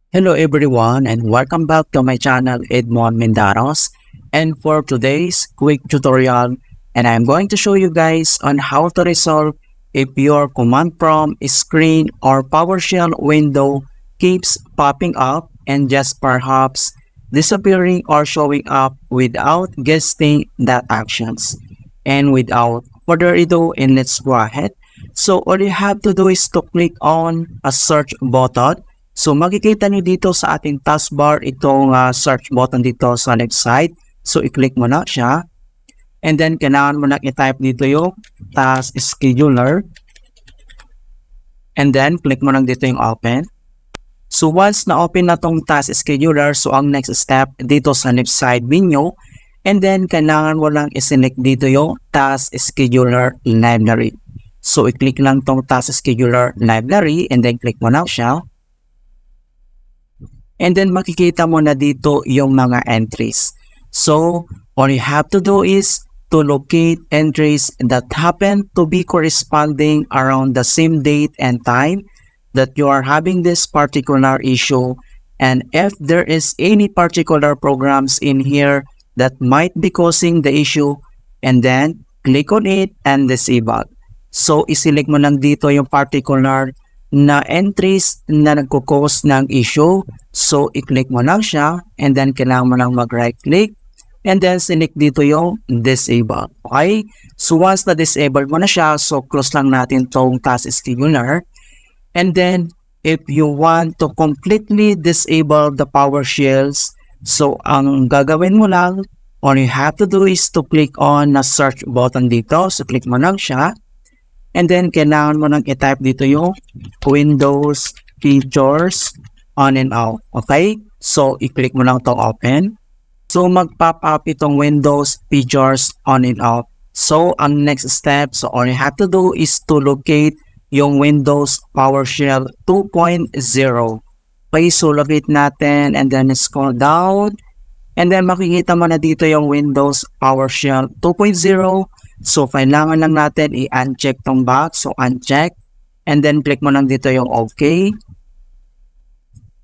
Hello everyone and welcome back to my channel Edmond Mendaros, and for today's quick tutorial, and I'm going to show you guys on how to resolve if your command prompt screen or PowerShell window keeps popping up and just perhaps disappearing or showing up without guessing that actions. And without further ado, and let's go ahead. So all you have to do is to click on a search button. So makikita nyo dito sa ating taskbar itong search button dito sa left side. So i-click mo na siya. And then kailangan mo na i-type dito yung task scheduler. And then click mo lang dito yung open. So once na-open na tong task scheduler, so ang next step dito sa left side menu. And then kailangan mo lang i-select dito yung task scheduler library. So i-click lang tong task scheduler library and then click mo na siya. And then makikita mo na dito yung mga entries. So all you have to do is to locate entries that happen to be corresponding around the same date and time that you are having this particular issue. And if there is any particular programs in here that might be causing the issue, and then click on it and disable. So iselect mo lang dito yung particular na entries na nagkukos ng issue. So i-click mo lang siya and then kailangan mo lang mag-right click and then select dito yung disable. Okay? So once na disable mo na siya, so close lang natin tong task scheduler. And then if you want to completely disable the PowerShells, so ang gagawin mo lang, all you have to do is to click on na search button dito. So click mo lang siya. And then, kailangan mo nang i-type dito yung Windows features on and out. Okay? So, i-click mo lang itong open. So, mag-pop up itong Windows features on and out. So, ang next step, so all you have to do is to locate yung Windows PowerShell 2.0. Okay, so locate natin and then scroll down. And then, makikita mo na dito yung Windows PowerShell 2.0. So, kailangan lang natin i-uncheck tong box. So, uncheck. And then, click mo lang dito yung OK.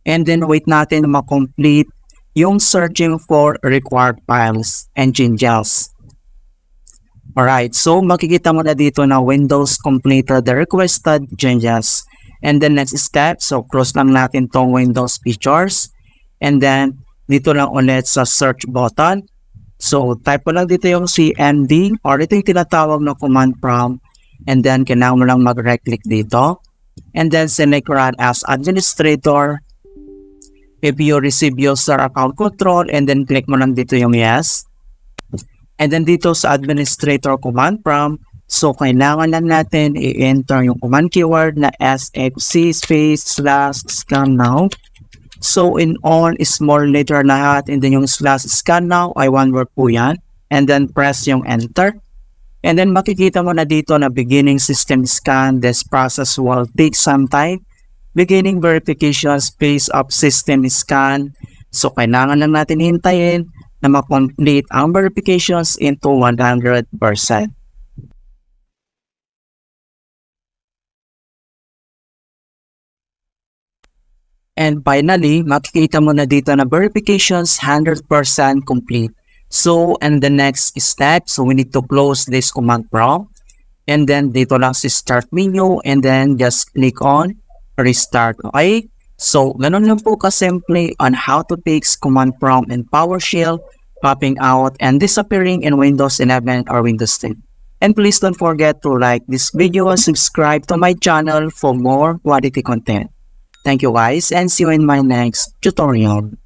And then, wait natin na ma-complete yung searching for required files and changes. Alright. So, makikita mo na dito na Windows completed the requested changes. And then, next step. So, close lang natin tong Windows features. And then, dito lang ulit sa search button. So, type mo lang dito yung CMD or ito yung tinatawag na command prompt. And then, kailangan mo lang mag-right click dito. And then, select run as administrator. If you receive user account control, and then click mo lang dito yung yes. And then, dito sa administrator command prompt, so, kailangan lang natin i-enter yung command keyword na sfc /scan now. So, in all, small letter lahat, and then yung /scan now ay one word po yan. And then, press yung enter. And then, makikita mo na dito na beginning system scan. This process will take some time. Beginning verification phase of system scan. So, kailangan lang natin hintayin na ma-complete ang verifications into 100%. And finally, makikita mo na dito na verifications 100% complete. So, and the next step, so we need to close this command prompt. And then dito lang si start menu and then just click on restart. Okay? So, ganun lang po kasimple on how to fix command prompt in PowerShell popping out and disappearing in Windows 11 or Windows 10. And please don't forget to like this video and subscribe to my channel for more quality content. Thank you guys and see you in my next tutorial.